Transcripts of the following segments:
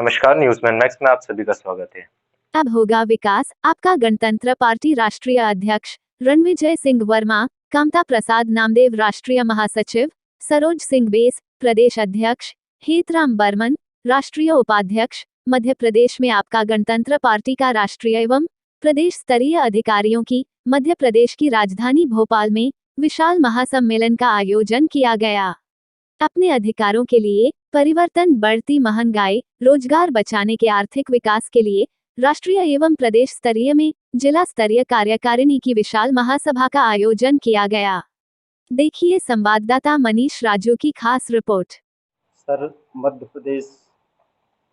नमस्कार, न्यूज़मैन मैक्स में आप सभी का स्वागत है। अब होगा विकास। आपका गणतंत्र पार्टी राष्ट्रीय अध्यक्ष रणविजय सिंह वर्मा, कामता प्रसाद नामदेव राष्ट्रीय महासचिव, सरोज सिंह बेस प्रदेश अध्यक्ष, हेतराम बर्मन राष्ट्रीय उपाध्यक्ष। मध्य प्रदेश में आपका गणतंत्र पार्टी का राष्ट्रीय एवं प्रदेश स्तरीय अधिकारियों की मध्य प्रदेश की राजधानी भोपाल में विशाल महासम्मेलन का आयोजन किया गया। अपने अधिकारों के लिए परिवर्तन, बढ़ती महंगाई, रोजगार बचाने के आर्थिक विकास के लिए राष्ट्रीय एवं प्रदेश स्तरीय में जिला स्तरीय कार्यकारिणी की विशाल महासभा का आयोजन किया गया। देखिए संवाददाता मनीष राजू की खास रिपोर्ट। सर, मध्य प्रदेश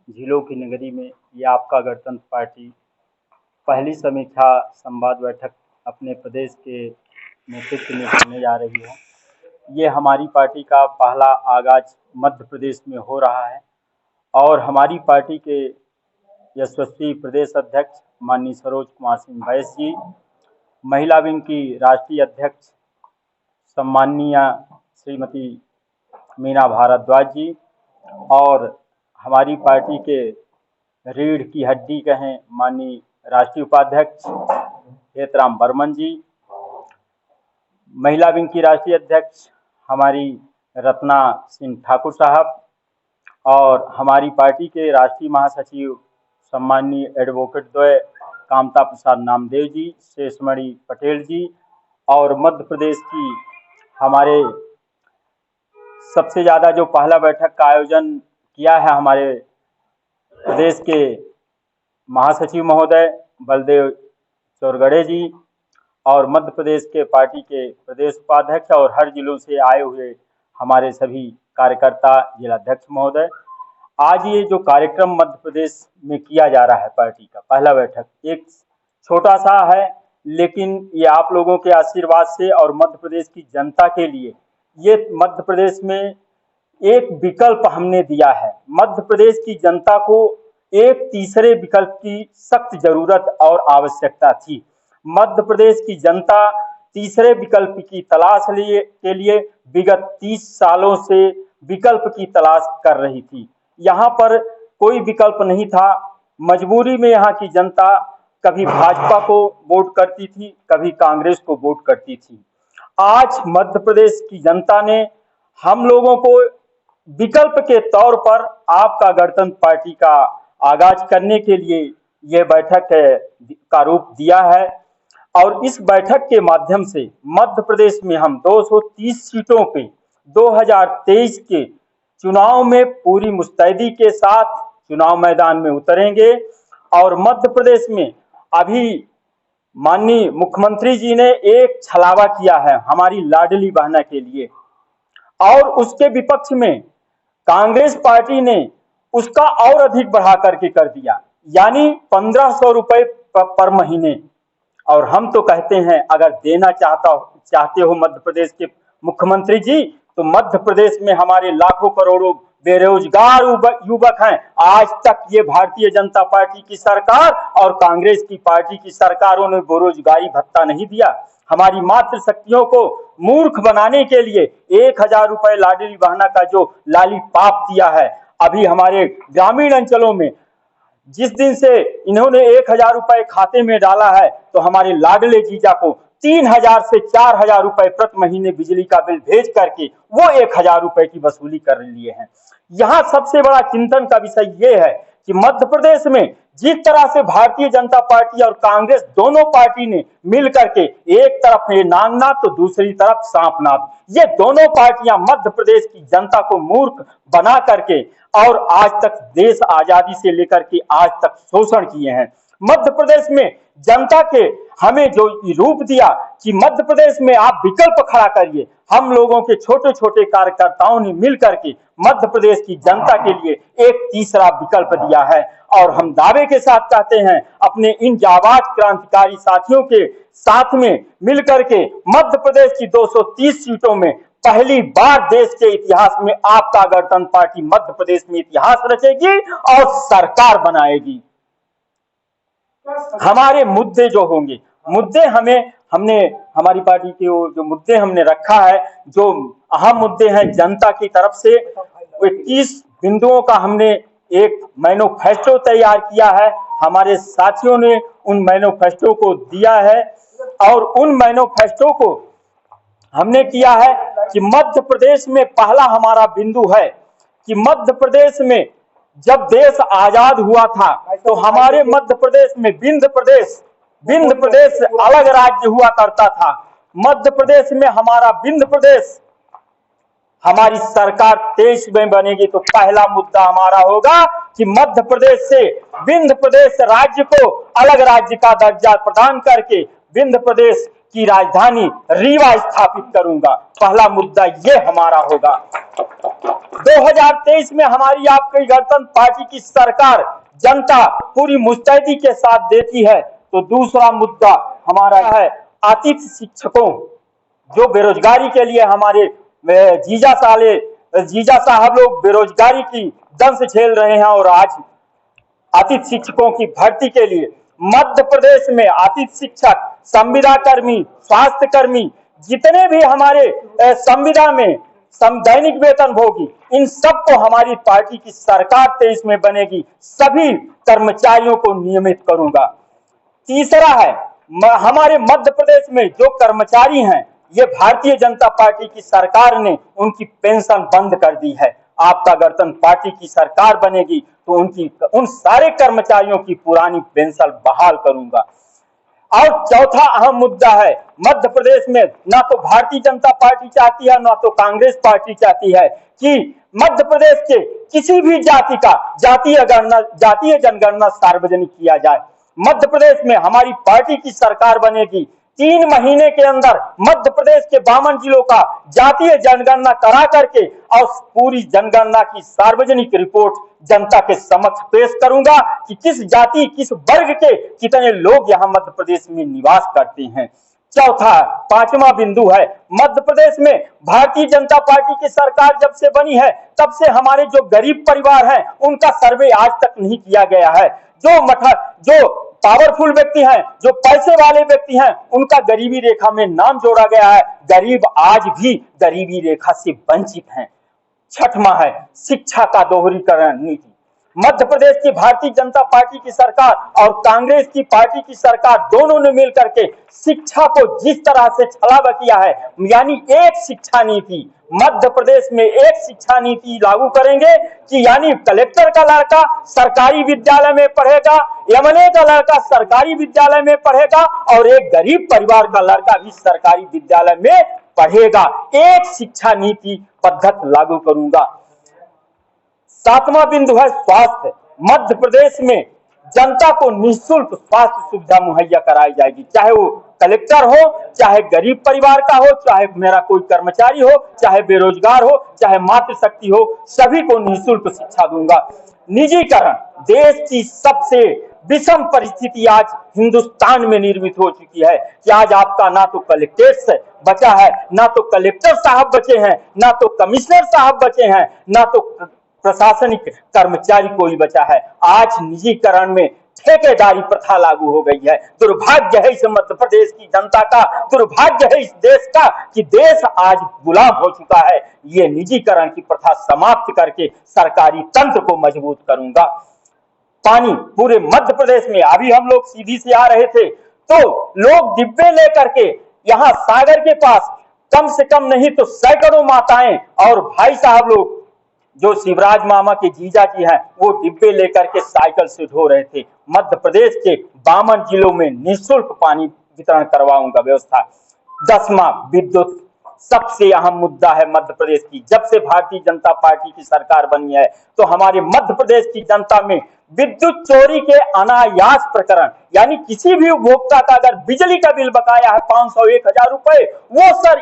झीलों की नगरी में ये आपका गणतंत्र पार्टी पहली समीक्षा संवाद बैठक अपने प्रदेश के नेतृत्व में करने जा रही है। ये हमारी पार्टी का पहला आगाज मध्य प्रदेश में हो रहा है और हमारी पार्टी के यशस्वी प्रदेश अध्यक्ष माननीय सरोज कुमार सिंह बैस जी, महिला विंग की राष्ट्रीय अध्यक्ष सम्माननीय श्रीमती मीना भारद्वाज जी और हमारी पार्टी के रीढ़ की हड्डी कहें माननीय राष्ट्रीय उपाध्यक्ष हेतराम बर्मन जी, महिला विंग की राष्ट्रीय अध्यक्ष हमारी रत्ना सिंह ठाकुर साहब और हमारी पार्टी के राष्ट्रीय महासचिव सम्माननीय एडवोकेट द्वय कामता प्रसाद नामदेव जी, शेषमणि पटेल जी और मध्य प्रदेश की हमारे सबसे ज़्यादा जो पहला बैठक का आयोजन किया है हमारे प्रदेश के महासचिव महोदय बलदेव चौरगड़े जी और मध्य प्रदेश के पार्टी के प्रदेश उपाध्यक्ष और हर जिलों से आए हुए हमारे सभी कार्यकर्ता, जिलाध्यक्ष महोदय। आज ये जो कार्यक्रम मध्य प्रदेश में किया जा रहा है पार्टी का पहला बैठक, एक छोटा सा है लेकिन ये आप लोगों के आशीर्वाद से और मध्य प्रदेश की जनता के लिए ये मध्य प्रदेश में एक विकल्प हमने दिया है। मध्य प्रदेश की जनता को एक तीसरे विकल्प की सख्त जरूरत और आवश्यकता थी। मध्य प्रदेश की जनता तीसरे विकल्प की तलाश के लिए विगत 30 सालों से विकल्प की तलाश कर रही थी। यहाँ पर कोई विकल्प नहीं था। मजबूरी में यहाँ की जनता कभी भाजपा को वोट करती थी, कभी कांग्रेस को वोट करती थी। आज मध्य प्रदेश की जनता ने हम लोगों को विकल्प के तौर पर आपका गणतंत्र पार्टी का आगाज करने के लिए यह बैठक का रूप दिया है और इस बैठक के माध्यम से मध्य प्रदेश में हम 230 सीटों पे 2023 के चुनाव में पूरी मुस्तैदी के साथ चुनाव मैदान में उतरेंगे और मध्य प्रदेश में अभी माननीय मुख्यमंत्री जी ने एक छलावा किया है हमारी लाडली बहना के लिए और उसके विपक्ष में कांग्रेस पार्टी ने उसका और अधिक बढ़ा करके कर दिया, यानी 1500 रुपए पर महीने। और हम तो कहते हैं अगर देना चाहते हो मध्य प्रदेश के मुख्यमंत्री जी तो मध्य प्रदेश में हमारे लाखों करोड़ों बेरोजगार युवक हैं। आज तक ये भारतीय जनता पार्टी की सरकार और कांग्रेस की पार्टी की सरकारों ने बेरोजगारी भत्ता नहीं दिया। हमारी मातृ शक्तियों को मूर्ख बनाने के लिए 1000 रुपए लाडली बहना का जो लालीपाप दिया है, अभी हमारे ग्रामीण अंचलों में जिस दिन से इन्होंने 1000 रुपए खाते में डाला है तो हमारे लाडले जीजा को 3000 से 4000 रुपए प्रति महीने बिजली का बिल भेज करके वो 1000 रुपए की वसूली कर लिए हैं। यहाँ सबसे बड़ा चिंतन का विषय ये है कि मध्य प्रदेश में जिस तरह से भारतीय जनता पार्टी और कांग्रेस दोनों पार्टी ने मिल करके एक तरफ ये नागनाथ तो दूसरी तरफ सांपनाथ, ये दोनों पार्टियां मध्य प्रदेश की जनता को मूर्ख बना करके और आज तक देश आजादी से लेकर के आज तक शोषण किए हैं। मध्य प्रदेश में जनता के हमें जो रूप दिया कि मध्य प्रदेश में आप विकल्प खड़ा करिए, हम लोगों के छोटे छोटे कार्यकर्ताओं ने मिल करके मध्य प्रदेश की जनता के लिए एक तीसरा विकल्प दिया है और हम दावे के साथ कहते हैं अपने इन जाबाज क्रांतिकारी साथियों के साथ में मिलकर के मध्य प्रदेश की 230 सीटों में पहली बार देश के इतिहास में आपका गणतंत्र पार्टी मध्य प्रदेश में इतिहास रचेगी और सरकार बनाएगी। हमारे मुद्दे जो होंगे, मुद्दे हमने हमारी पार्टी के जो मुद्दे हमने रखा है, जो अहम मुद्दे हैं जनता की तरफ से 21 बिंदुओं का हमने एक मैनिफेस्टो तैयार किया है। हमारे साथियों ने उन मैनिफेस्टो को दिया है और उन मैनिफेस्टो को हमने किया है कि मध्य प्रदेश में पहला हमारा बिंदु है कि मध्य प्रदेश में जब देश आजाद हुआ था तो हमारे मध्य प्रदेश में विंध्य प्रदेश अलग राज्य हुआ करता था। मध्य प्रदेश में हमारा विंध्य प्रदेश, हमारी सरकार 23 में बनेगी तो पहला मुद्दा हमारा होगा कि मध्य प्रदेश से विंध्य प्रदेश राज्य को अलग राज्य का दर्जा प्रदान करके विंध्य प्रदेश की राजधानी रीवा स्थापित करूंगा। पहला मुद्दा ये हमारा होगा। 2023 में हमारी आपकी गणतंत्र पार्टी की सरकार जनता पूरी मुस्तैदी के साथ देती है तो दूसरा मुद्दा हमारा है अतिथि शिक्षकों, जो बेरोजगारी के लिए हमारे जीजा साहब लोग बेरोजगारी की दंश झेल रहे हैं और आज अतिथि शिक्षकों की भर्ती के लिए मध्य प्रदेश में अतिथि शिक्षक, संविदा कर्मी, स्वास्थ्य कर्मी, जितने भी हमारे संविदा में दैनिक वेतन भोगी, इन सबको हमारी पार्टी की सरकार 23 में बनेगी, सभी कर्मचारियों को नियमित करूंगा। तीसरा है हमारे मध्य प्रदेश में जो कर्मचारी हैं, ये भारतीय जनता पार्टी की सरकार ने उनकी पेंशन बंद कर दी है। आपका गणतंत्र पार्टी की सरकार बनेगी तो उन सारे कर्मचारियों की पुरानी पेंशन बहाल करूंगा। और चौथा अहम मुद्दा है मध्य प्रदेश में ना तो भारतीय जनता पार्टी चाहती है ना तो कांग्रेस पार्टी चाहती है कि मध्य प्रदेश के किसी भी जाति का जातीय जनगणना सार्वजनिक किया जाए। मध्य प्रदेश में हमारी पार्टी की सरकार बनेगी, 3 महीने के अंदर मध्य प्रदेश के 52 जिलों का जातीय जनगणना करा करके और पूरी जनगणना की सार्वजनिक रिपोर्ट जनता के समक्ष पेश करूंगा कि किस जाति किस वर्ग के कितने लोग यहाँ मध्य प्रदेश में निवास करते हैं। चौथा 5वां बिंदु है मध्य प्रदेश में भारतीय जनता पार्टी की सरकार जब से बनी है तब से हमारे जो गरीब परिवार हैं उनका सर्वे आज तक नहीं किया गया है। जो पावरफुल व्यक्ति हैं, जो पैसे वाले व्यक्ति हैं, उनका गरीबी रेखा में नाम जोड़ा गया है। गरीब आज भी गरीबी रेखा से वंचित हैं। 6वां है शिक्षा का दोहरीकरण नीति। मध्य प्रदेश की भारतीय जनता पार्टी की सरकार और कांग्रेस की पार्टी की सरकार दोनों ने मिलकर के शिक्षा को जिस तरह से छलावा किया है, यानी एक शिक्षा नीति, मध्य प्रदेश में एक शिक्षा नीति लागू करेंगे कि यानी कलेक्टर का लड़का सरकारी विद्यालय में पढ़ेगा, एमएलए का लड़का सरकारी विद्यालय में पढ़ेगा और एक गरीब परिवार का लड़का भी सरकारी विद्यालय में पढ़ेगा। एक शिक्षा नीति पद्धति लागू करूंगा। 7वां बिंदु है स्वास्थ्य। मध्य प्रदेश में जनता को निःशुल्क स्वास्थ्य सुविधा मुहैया कराई जाएगी, चाहे वो कलेक्टर हो, चाहे गरीब परिवार का हो, चाहे मेरा कोई कर्मचारी हो, चाहे बेरोजगार हो, चाहे मातृशक्ति हो, सभी को निःशुल्क शिक्षा दूंगा। निजीकरण, देश की सबसे विषम परिस्थिति आज हिंदुस्तान में निर्मित हो चुकी है कि आज आपका ना तो कलेक्ट्रेट बचा है, ना तो कलेक्टर साहब बचे हैं, ना तो कमिश्नर साहब बचे हैं, ना तो प्रशासनिक कर्मचारी कोई बचा है। आज निजीकरण में ठेकेदारी प्रथा लागू हो गई है। दुर्भाग्य है इस मध्य प्रदेश की जनता का, दुर्भाग्य है इस देश का कि देश आज गुलाम हो चुका है। ये निजीकरण की प्रथा समाप्त करके सरकारी तंत्र को मजबूत करूंगा। पानी पूरे मध्य प्रदेश में, अभी हम लोग सीधी से आ रहे थे तो लोग डिब्बे लेकर के यहाँ सागर के पास कम से कम नहीं तो सैकड़ों माताएं और भाई साहब लोग जो शिवराज मामा के जीजा जी हैं वो डिब्बे लेकर के साइकिल से ढो रहे थे। मध्य प्रदेश के 52 जिलों में निःशुल्क पानी वितरण करवाऊंगा व्यवस्था। 10वां विद्युत, सबसे अहम मुद्दा है मध्य प्रदेश की। जब से भारतीय जनता पार्टी की सरकार बनी है तो हमारे मध्य प्रदेश की जनता में विद्युत चोरी के अनायास प्रकरण, यानी किसी भी उपभोक्ता का अगर बिजली का बिल बकाया है 500-1000 रुपए,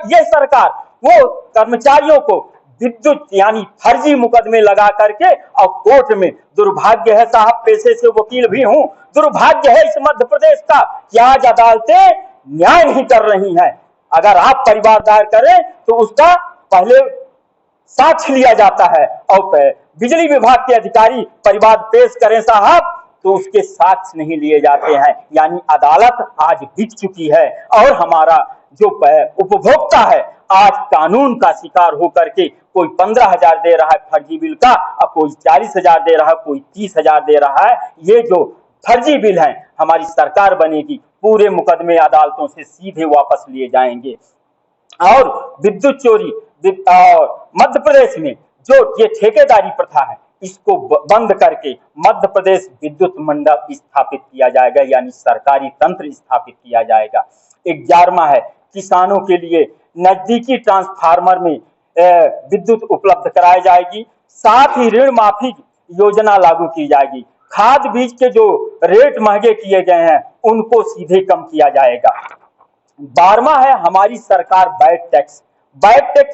ये सरकार वो कर्मचारियों को विद्युत यानी फर्जी मुकदमे लगा करके और कोर्ट में, दुर्भाग्य है साहब, पेशे से वकील भी हूं, दुर्भाग्य है इस मध्य प्रदेश का कि आज अदालतें न्याय नहीं कर रही हैं। अगर आप परिवार दायर करें तो उसका पहले साक्ष्य लिया जाता है और बिजली विभाग के अधिकारी परिवार पेश करें साहब तो उसके साक्ष्य नहीं लिए जाते हैं। यानी अदालत आज बिक चुकी है और हमारा जो उपभोक्ता है आज कानून का शिकार होकर के कोई 15,000 दे रहा है फर्जी बिल का, और कोई 40,000 दे रहा है, कोई 30,000 दे रहा है। ये जो फर्जी बिल है, हमारी सरकार बनेगी, पूरे मुकदमे अदालतों से सीधे वापस लिए जाएंगे। और विद्युत चोरी और मध्य प्रदेश में जो ये ठेकेदारी प्रथा है, इसको बंद करके मध्य प्रदेश विद्युत मंडल स्थापित किया जाएगा, यानी सरकारी तंत्र स्थापित किया जाएगा। 11वां है, किसानों के लिए नजदीकी ट्रांसफार्मर में विद्युत उपलब्ध कराई जाएगी। साथ ही ऋण माफी योजना लागू की जाएगी। खाद बीज के जो रेट महंगे किए गए हैं, उनको सीधे कम किया जाएगा। 12वां है, हमारी सरकार वैट टैक्स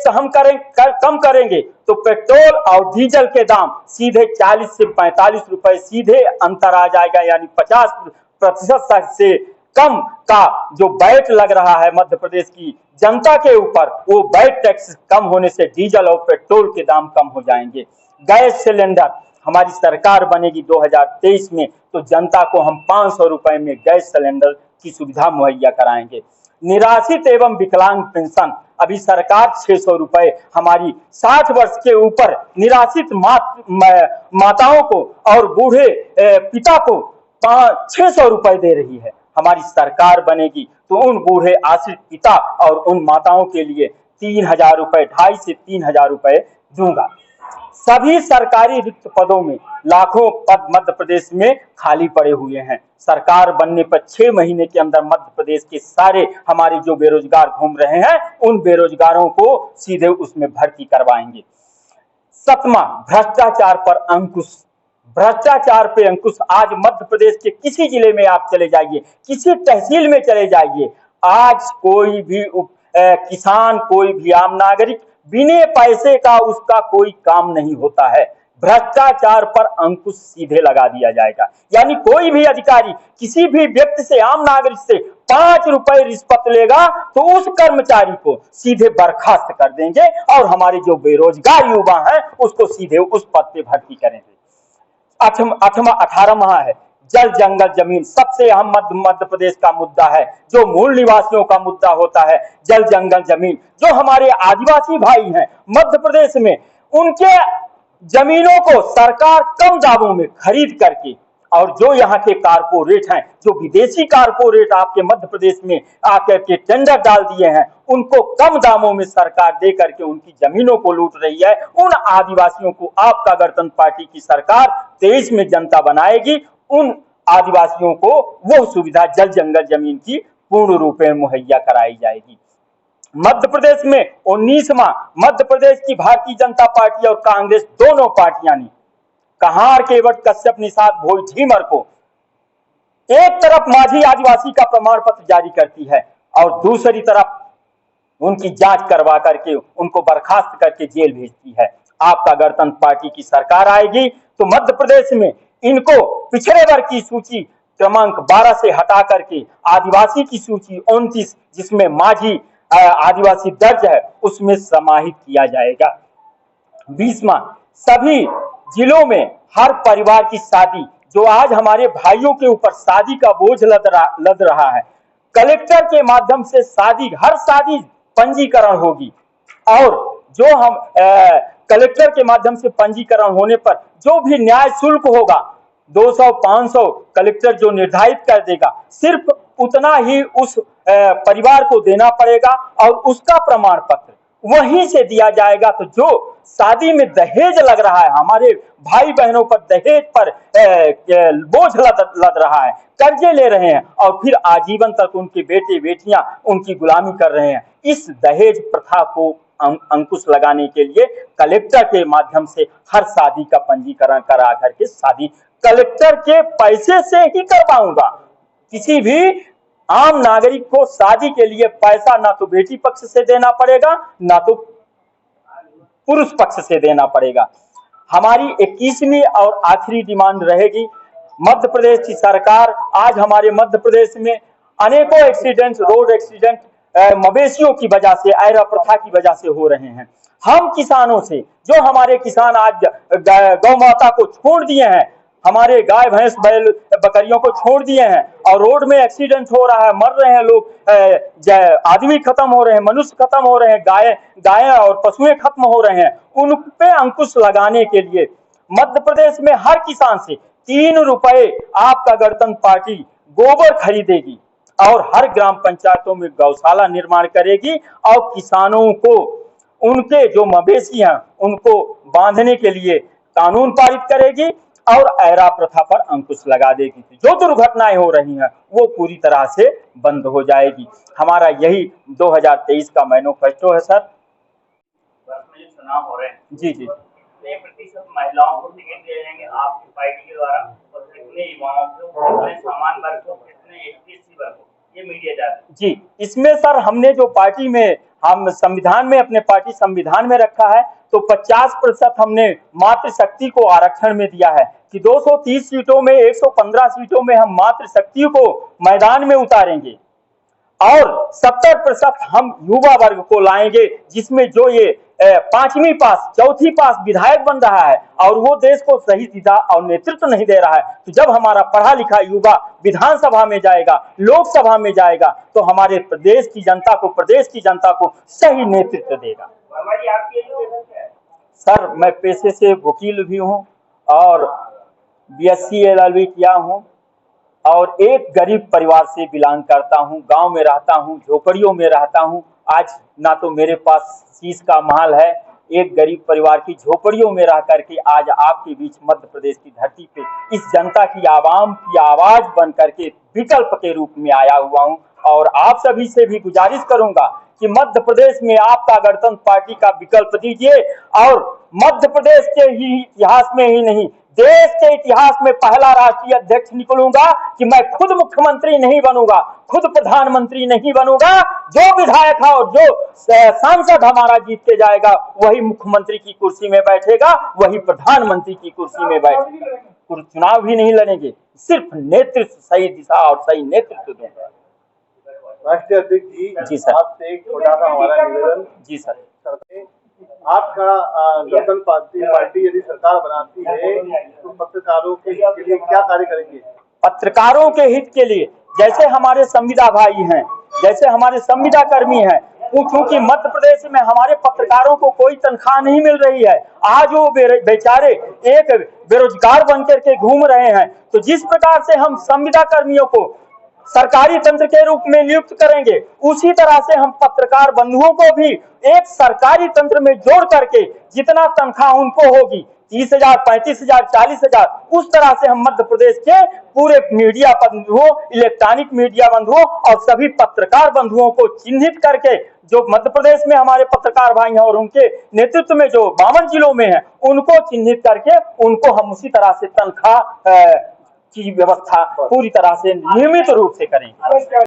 हम कम करेंगे तो पेट्रोल और डीजल के दाम सीधे 40 से 45 रुपए सीधे अंतर आ जाएगा, यानी 50% से कम का जो वैट लग रहा है मध्य प्रदेश की जनता के ऊपर, वो वैट टैक्स कम होने से डीजल और पेट्रोल के दाम कम हो जाएंगे। गैस सिलेंडर, हमारी सरकार बनेगी 2023 में, तो जनता को हम 500 रुपए में गैस सिलेंडर की सुविधा मुहैया कराएंगे। निराश्रित एवं विकलांग पेंशन, अभी सरकार 600 रुपए हमारी 60 वर्ष के ऊपर निराश्रित माताओं को और बूढ़े पिता को 600 रुपए दे रही है। हमारी सरकार बनेगी तो उन बूढ़े आश्रित पिता और उन माताओं के लिए 3,000 रुपए, 2,500 से 3,000 रुपए दूंगा। सभी सरकारी रिक्त पदों में लाखों पद मध्य प्रदेश में खाली पड़े हुए हैं। सरकार बनने पर 6 महीने के अंदर मध्य प्रदेश के सारे हमारे जो बेरोजगार घूम रहे हैं, उन बेरोजगारों को सीधे उसमें भर्ती करवाएंगे। 7वां, भ्रष्टाचार पर अंकुश। भ्रष्टाचार पे अंकुश। आज मध्य प्रदेश के किसी जिले में आप चले जाइए, किसी तहसील में चले जाइए, आज कोई भी किसान, कोई भी आम नागरिक बिना पैसे का उसका कोई काम नहीं होता है। भ्रष्टाचार पर अंकुश सीधे लगा दिया जाएगा, यानी कोई भी अधिकारी किसी भी व्यक्ति से, आम नागरिक से 5 रुपए रिश्वत लेगा तो उस कर्मचारी को सीधे बर्खास्त कर देंगे और हमारे जो बेरोजगार युवा हैं उसको सीधे उस पद पे भर्ती करेंगे। 18वां है, जल जंगल जमीन। सबसे अहम मध्य प्रदेश का मुद्दा है, जो मूल निवासियों का मुद्दा होता है, जल जंगल जमीन। जो हमारे आदिवासी भाई हैं मध्य प्रदेश में, उनके जमीनों को सरकार कम दामों में खरीद करके, और जो यहाँ के कारपोरेट हैं, जो विदेशी कारपोरेट आपके मध्य प्रदेश में आकर के टेंडर डाल दिए हैं, उनको कम दामों में सरकार दे करके उनकी जमीनों को लूट रही है। उन आदिवासियों को आपका गणतंत्र पार्टी की सरकार 23 में जनता बनाएगी। उन आदिवासियों को वो सुविधा जल जंगल जमीन की पूर्ण रूप में मुहैया कराई जाएगी। मध्य प्रदेश में 19वां, मध्य प्रदेश की भारतीय जनता पार्टी और कांग्रेस दोनों पार्टियां ने कहार केवट कश्यप निषाद भोई झीमर को एक तरफ माझी आदिवासी का प्रमाण पत्र जारी करती है और दूसरी तरफ उनकी जांच करवा करके उनको बर्खास्त करके जेल भेजती है। आपका गणतंत्र पार्टी की सरकार आएगी तो मध्य प्रदेश में इनको पिछड़े वर्ग की सूची क्रमांक 12 से हटा करके आदिवासी की सूची 29, जिसमें माझी आदिवासी दर्ज है, उसमें समाहित किया जाएगा। 20वां, सभी जिलों में हर परिवार की शादी, जो आज हमारे भाइयों के ऊपर शादी का बोझ लद रहा है, कलेक्टर के माध्यम से हर शादी पंजीकरण होगी। और जो हम कलेक्टर के माध्यम से पंजीकरण होने पर जो भी न्याय शुल्क होगा 200-500 कलेक्टर जो निर्धारित कर देगा, सिर्फ उतना ही उस परिवार को देना पड़ेगा और उसका प्रमाण पत्र वहीं से दिया जाएगा। तो जो शादी में दहेज लग रहा है, हमारे भाई बहनों पर दहेज पर बोझ लद रहा है, कर्जे ले रहे हैं और फिर आजीवन तक उनके बेटे बेटियां उनकी गुलामी कर रहे हैं, इस दहेज प्रथा को अंकुश लगाने के लिए कलेक्टर के माध्यम से हर शादी का पंजीकरण करा करके शादी कलेक्टर के पैसे से ही करवाऊंगा। किसी भी आम नागरिक को शादी के लिए पैसा ना तो बेटी पक्ष से देना पड़ेगा, ना तो पुरुष पक्ष से देना पड़ेगा। हमारी 21वीं और आखिरी डिमांड रहेगी, मध्य प्रदेश की सरकार, आज हमारे मध्य प्रदेश में अनेकों एक्सीडेंट, रोड एक्सीडेंट मवेशियों की वजह से, ऐरा प्रथा की वजह से हो रहे हैं। हम किसानों से, जो हमारे किसान आज गौ माता को छोड़ दिए हैं, हमारे गाय भैंस बैल बकरियों को छोड़ दिए हैं और रोड में एक्सीडेंट हो रहा है, मर रहे हैं लोग, आदमी खत्म हो रहे हैं, मनुष्य खत्म हो रहे हैं, गाय और पशुएं खत्म हो रहे हैं। उन पे अंकुश लगाने के लिए मध्य प्रदेश में हर किसान से 3 रुपए आपका गणतंत्र पार्टी गोबर खरीदेगी और हर ग्राम पंचायतों में गौशाला निर्माण करेगी और किसानों को उनके जो मवेशी हैं उनको बांधने के लिए कानून पारित करेगी और ऐरा प्रथा पर अंकुश लगा देगी। जो दुर्घटनाएं हो रही हैं वो पूरी तरह से बंद हो जाएगी। हमारा यही 2023 का मैनिफेस्टो है सर। चुनाव हो रहे हैं जी जी, कितने प्रतिशत महिलाओं को टिकट दिए जाएंगे आपकी पार्टी के द्वारा और कितने युवाओं को, कितने सामान्य वर्ग को, कितने एससी वर्ग को, ये मीडिया जा रहा है? जी इसमें सर हमने जो पार्टी में हम संविधान में अपने पार्टी संविधान में रखा है तो 50% हमने मातृशक्ति को आरक्षण में दिया है कि 230 सीटों में 115 सीटों में हम मातृशक्ति को मैदान में उतारेंगे और 70% हम युवा वर्ग को लाएंगे, जिसमें जो ये 5वीं पास 4थी पास विधायक बन रहा है और वो देश को सही दिशा और नेतृत्व नहीं दे रहा है। तो जब हमारा पढ़ा लिखा युवा विधानसभा में जाएगा, लोकसभा में जाएगा तो हमारे प्रदेश की जनता को सही नेतृत्व देगा। हमारी आपकी एजुकेशन क्या है? सर मैं पेशे से वकील भी हूँ और BSc LLB किया हूँ और एक गरीब परिवार से बिलोंग करता हूँ, गांव में रहता हूँ, झोपड़ियों में रहता हूँ। आज ना तो मेरे पास शीश का महल है, एक गरीब परिवार की झोपड़ियों में रह करके आज आपके बीच मध्य प्रदेश की धरती पे इस जनता की आवाम की आवाज बन करके विकल्प के रूप में आया हुआ हूँ। और आप सभी से भी गुजारिश करूंगा कि मध्य प्रदेश में आपका गणतंत्र पार्टी का विकल्प दीजिए और मध्य प्रदेश के ही इतिहास में ही नहीं देश के इतिहास में पहला राष्ट्रीय अध्यक्ष निकलूंगा कि मैं खुद मुख्यमंत्री नहीं बनूंगा, खुद प्रधानमंत्री नहीं बनूंगा। जो विधायक है और जो सांसद हमारा जीत के जाएगा वही मुख्यमंत्री की कुर्सी में बैठेगा, वही प्रधानमंत्री की कुर्सी में बैठेगा। चुनाव भी नहीं लड़ेंगे, सिर्फ नेतृत्व, सही दिशा और सही नेतृत्व दूंगा। राष्ट्रीय अध्यक्ष जी सर। आपसे एक छोटा सा हमारा निवेदन। जी सर। आपका गणतंत्र पार्टी यदि सरकार बनाती है तो पत्रकारों के हित के लिए क्या कार्य करेंगे? पत्रकारों के हित के लिए जैसे हमारे संविदा भाई हैं, जैसे हमारे संविदा कर्मी हैं, क्योंकि मध्य प्रदेश में हमारे पत्रकारों को कोई तनख्वाह नहीं मिल रही है। आज वो बेचारे एक बेरोजगार बनकर के घूम रहे हैं। तो जिस प्रकार से हम संविदा कर्मियों को सरकारी तंत्र के रूप में नियुक्त करेंगे, उसी तरह से हम पत्रकार बंधुओं को भी एक सरकारी तंत्र में जोड़ करके जितना तनख्वाह उनको होगी 30,000, 35,000, 40,000, उस तरह से हम मध्य प्रदेश के पूरे मीडिया बंधुओं, इलेक्ट्रॉनिक मीडिया बंधुओं और सभी पत्रकार बंधुओं को चिन्हित करके जो मध्य प्रदेश में हमारे पत्रकार भाई हैं और उनके नेतृत्व में जो 52 जिलों में हैं उनको चिन्हित करके उनको हम उसी तरह से तनख्वाह की व्यवस्था पूरी तरह से नियमित रूप से करेंगे।